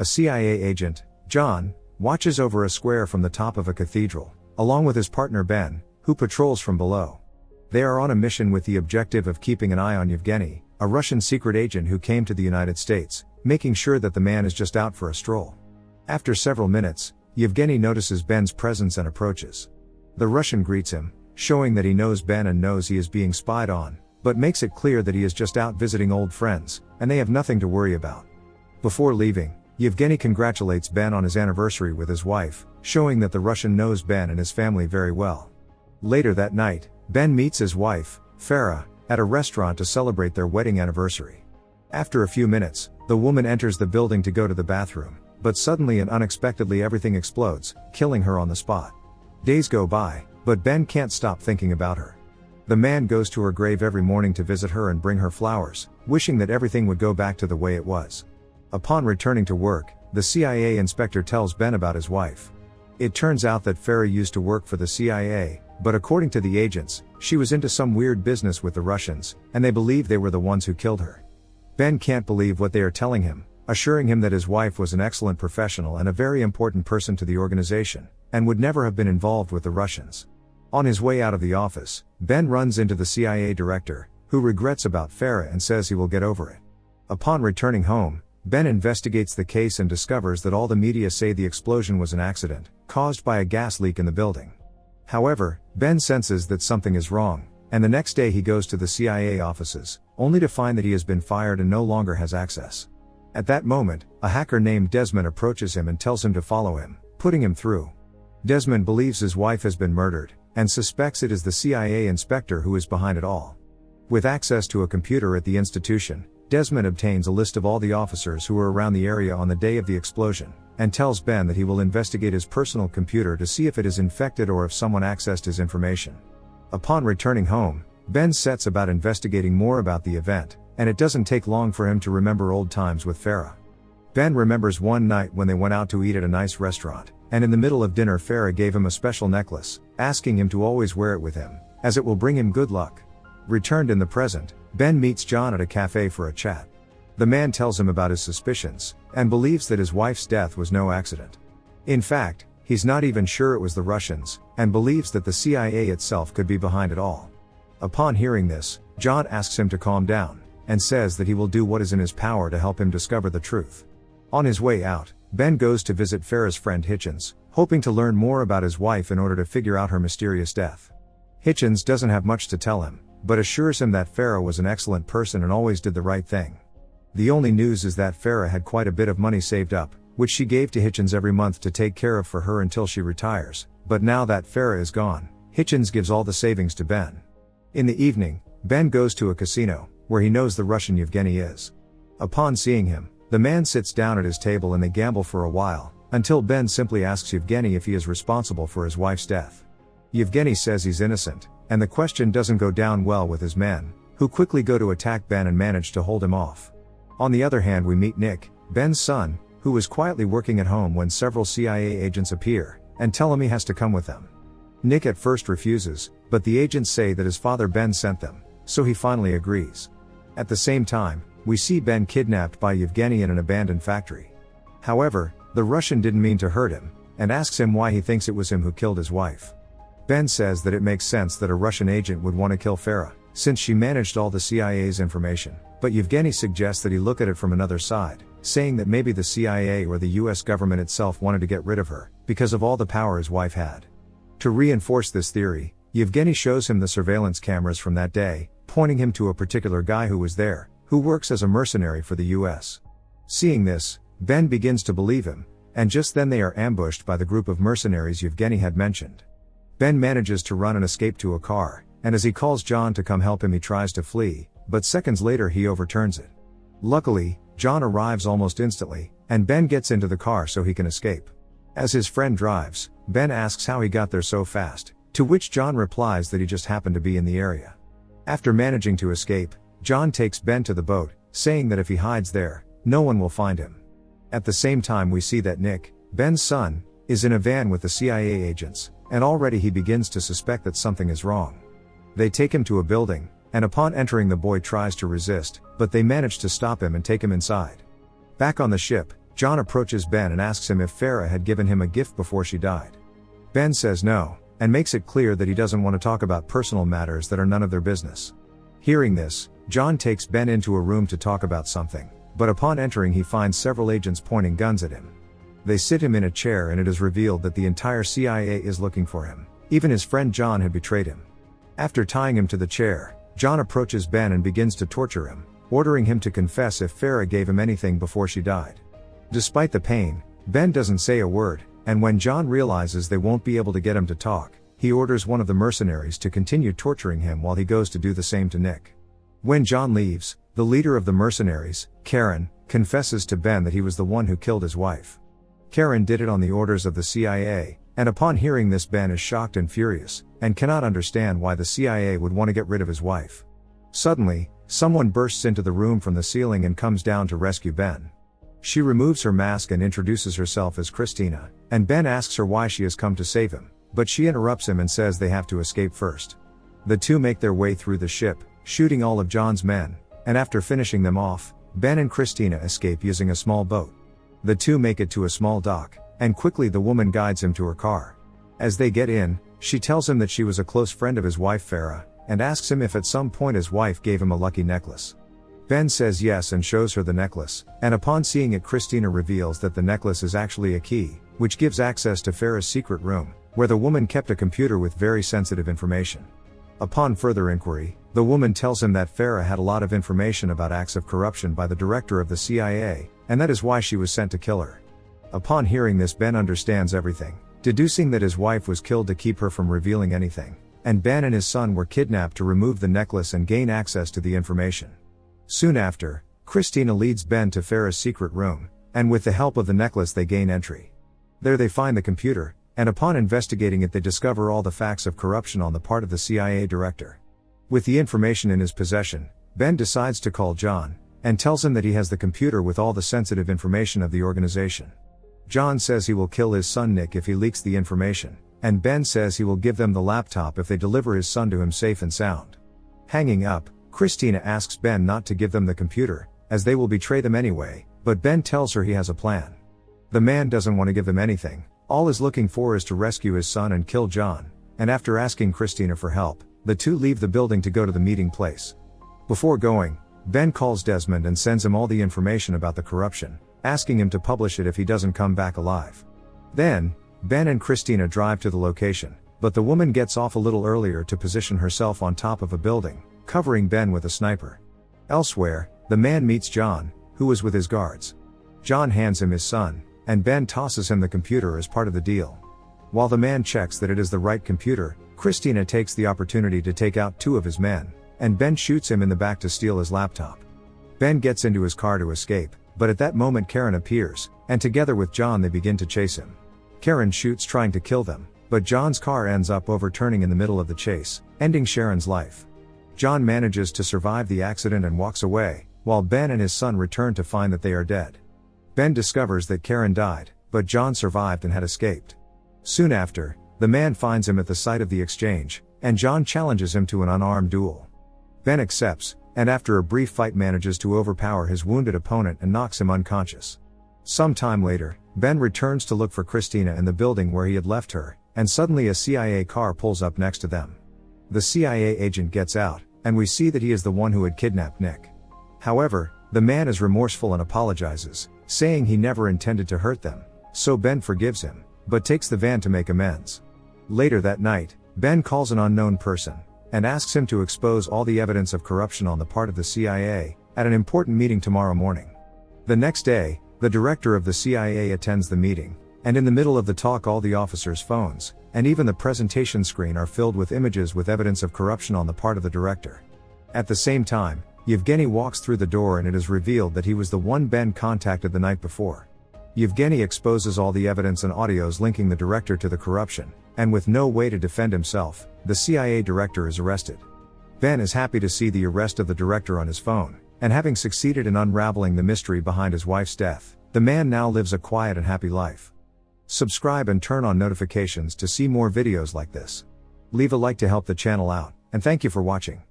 A CIA agent, John, watches over a square from the top of a cathedral, along with his partner Ben, who patrols from below. They are on a mission with the objective of keeping an eye on Yevgeny, a Russian secret agent who came to the United States, making sure that the man is just out for a stroll. After several minutes, Yevgeny notices Ben's presence and approaches. The Russian greets him, showing that he knows Ben and knows he is being spied on, but makes it clear that he is just out visiting old friends, and they have nothing to worry about. Before leaving, Yevgeny congratulates Ben on his anniversary with his wife, showing that the Russian knows Ben and his family very well. Later that night, Ben meets his wife, Farah, at a restaurant to celebrate their wedding anniversary. After a few minutes, the woman enters the building to go to the bathroom, but suddenly and unexpectedly everything explodes, killing her on the spot. Days go by, but Ben can't stop thinking about her. The man goes to her grave every morning to visit her and bring her flowers, wishing that everything would go back to the way it was. Upon returning to work, the CIA inspector tells Ben about his wife. It turns out that Farah used to work for the CIA, but according to the agents, she was into some weird business with the Russians, and they believe they were the ones who killed her. Ben can't believe what they are telling him, assuring him that his wife was an excellent professional and a very important person to the organization, and would never have been involved with the Russians. On his way out of the office, Ben runs into the CIA director, who regrets about Farah and says he will get over it. Upon returning home, Ben investigates the case and discovers that all the media say the explosion was an accident, caused by a gas leak in the building. However, Ben senses that something is wrong, and the next day he goes to the CIA offices, only to find that he has been fired and no longer has access. At that moment, a hacker named Desmond approaches him and tells him to follow him, putting him through. Desmond believes his wife has been murdered, and suspects it is the CIA inspector who is behind it all. With access to a computer at the institution, Desmond obtains a list of all the officers who were around the area on the day of the explosion, and tells Ben that he will investigate his personal computer to see if it is infected or if someone accessed his information. Upon returning home, Ben sets about investigating more about the event, and it doesn't take long for him to remember old times with Farah. Ben remembers one night when they went out to eat at a nice restaurant, and in the middle of dinner Farah gave him a special necklace, asking him to always wear it with him, as it will bring him good luck. Returned in the present, Ben meets John at a cafe for a chat. The man tells him about his suspicions, and believes that his wife's death was no accident. In fact, he's not even sure it was the Russians, and believes that the CIA itself could be behind it all. Upon hearing this, John asks him to calm down, and says that he will do what is in his power to help him discover the truth. On his way out, Ben goes to visit Farah's friend Hitchens, hoping to learn more about his wife in order to figure out her mysterious death. Hitchens doesn't have much to tell him, but assures him that Farah was an excellent person and always did the right thing. The only news is that Farah had quite a bit of money saved up, which she gave to Hitchens every month to take care of for her until she retires, but now that Farah is gone, Hitchens gives all the savings to Ben. In the evening, Ben goes to a casino, where he knows the Russian Yevgeny is. Upon seeing him, the man sits down at his table and they gamble for a while, until Ben simply asks Yevgeny if he is responsible for his wife's death. Yevgeny says he's innocent, and the question doesn't go down well with his men, who quickly go to attack Ben and manage to hold him off. On the other hand, we meet Nick, Ben's son, who is quietly working at home when several CIA agents appear, and tell him he has to come with them. Nick at first refuses, but the agents say that his father Ben sent them, so he finally agrees. At the same time, we see Ben kidnapped by Yevgeny in an abandoned factory. However, the Russian didn't mean to hurt him, and asks him why he thinks it was him who killed his wife. Ben says that it makes sense that a Russian agent would want to kill Farah, since she managed all the CIA's information, but Yevgeny suggests that he look at it from another side, saying that maybe the CIA or the US government itself wanted to get rid of her, because of all the power his wife had. To reinforce this theory, Yevgeny shows him the surveillance cameras from that day, pointing him to a particular guy who was there, who works as a mercenary for the US. Seeing this, Ben begins to believe him, and just then they are ambushed by the group of mercenaries Yevgeny had mentioned. Ben manages to run and escape to a car, and as he calls John to come help him he tries to flee, but seconds later he overturns it. Luckily, John arrives almost instantly, and Ben gets into the car so he can escape. As his friend drives, Ben asks how he got there so fast, to which John replies that he just happened to be in the area. After managing to escape, John takes Ben to the boat, saying that if he hides there, no one will find him. At the same time we see that Nick, Ben's son, is in a van with the CIA agents, and already he begins to suspect that something is wrong. They take him to a building, and upon entering the boy tries to resist, but they manage to stop him and take him inside. Back on the ship, John approaches Ben and asks him if Farah had given him a gift before she died. Ben says no, and makes it clear that he doesn't want to talk about personal matters that are none of their business. Hearing this, John takes Ben into a room to talk about something, but upon entering he finds several agents pointing guns at him. They sit him in a chair and it is revealed that the entire CIA is looking for him. Even his friend John had betrayed him. After tying him to the chair, John approaches Ben and begins to torture him, ordering him to confess if Farah gave him anything before she died. Despite the pain, Ben doesn't say a word, and when John realizes they won't be able to get him to talk, he orders one of the mercenaries to continue torturing him while he goes to do the same to Nick. When John leaves, the leader of the mercenaries, Karen, confesses to Ben that he was the one who killed his wife. Karen did it on the orders of the CIA, and upon hearing this Ben is shocked and furious, and cannot understand why the CIA would want to get rid of his wife. Suddenly, someone bursts into the room from the ceiling and comes down to rescue Ben. She removes her mask and introduces herself as Christina, and Ben asks her why she has come to save him, but she interrupts him and says they have to escape first. The two make their way through the ship, shooting all of John's men, and after finishing them off, Ben and Christina escape using a small boat. The two make it to a small dock, and quickly the woman guides him to her car. As they get in, she tells him that she was a close friend of his wife Farah, and asks him if at some point his wife gave him a lucky necklace. Ben says yes and shows her the necklace, and upon seeing it Christina reveals that the necklace is actually a key, which gives access to Farah's secret room, where the woman kept a computer with very sensitive information. Upon further inquiry, the woman tells him that Farah had a lot of information about acts of corruption by the director of the CIA, and that is why she was sent to kill her. Upon hearing this Ben understands everything, deducing that his wife was killed to keep her from revealing anything, and Ben and his son were kidnapped to remove the necklace and gain access to the information. Soon after, Christina leads Ben to Farah's secret room, and with the help of the necklace they gain entry. There they find the computer, and upon investigating it they discover all the facts of corruption on the part of the CIA director. With the information in his possession, Ben decides to call John, and tells him that he has the computer with all the sensitive information of the organization. John says he will kill his son Nick if he leaks the information, and Ben says he will give them the laptop if they deliver his son to him safe and sound. Hanging up, Christina asks Ben not to give them the computer, as they will betray them anyway, but Ben tells her he has a plan. The man doesn't want to give them anything, all he's looking for is to rescue his son and kill John, and after asking Christina for help, the two leave the building to go to the meeting place. Before going, Ben calls Desmond and sends him all the information about the corruption, asking him to publish it if he doesn't come back alive. Then, Ben and Christina drive to the location, but the woman gets off a little earlier to position herself on top of a building, covering Ben with a sniper. Elsewhere, the man meets John, who was with his guards. John hands him his son, and Ben tosses him the computer as part of the deal. While the man checks that it is the right computer, Christina takes the opportunity to take out two of his men, and Ben shoots him in the back to steal his laptop. Ben gets into his car to escape, but at that moment Karen appears, and together with John they begin to chase him. Karen shoots trying to kill them, but John's car ends up overturning in the middle of the chase, ending Sharon's life. John manages to survive the accident and walks away, while Ben and his son return to find that they are dead. Ben discovers that Karen died, but John survived and had escaped. Soon after, the man finds him at the site of the exchange, and John challenges him to an unarmed duel. Ben accepts, and after a brief fight manages to overpower his wounded opponent and knocks him unconscious. Some time later, Ben returns to look for Christina in the building where he had left her, and suddenly a CIA car pulls up next to them. The CIA agent gets out, and we see that he is the one who had kidnapped Nick. However, the man is remorseful and apologizes, saying he never intended to hurt them, so Ben forgives him, but takes the van to make amends. Later that night, Ben calls an unknown person, and asks him to expose all the evidence of corruption on the part of the CIA, at an important meeting tomorrow morning. The next day, the director of the CIA attends the meeting, and in the middle of the talk all the officers' phones, and even the presentation screen are filled with images with evidence of corruption on the part of the director. At the same time, Yevgeny walks through the door and it is revealed that he was the one Ben contacted the night before. Yevgeny exposes all the evidence and audios linking the director to the corruption, and with no way to defend himself, the CIA director is arrested. Ben is happy to see the arrest of the director on his phone, and having succeeded in unraveling the mystery behind his wife's death, the man now lives a quiet and happy life. Subscribe and turn on notifications to see more videos like this. Leave a like to help the channel out, and thank you for watching.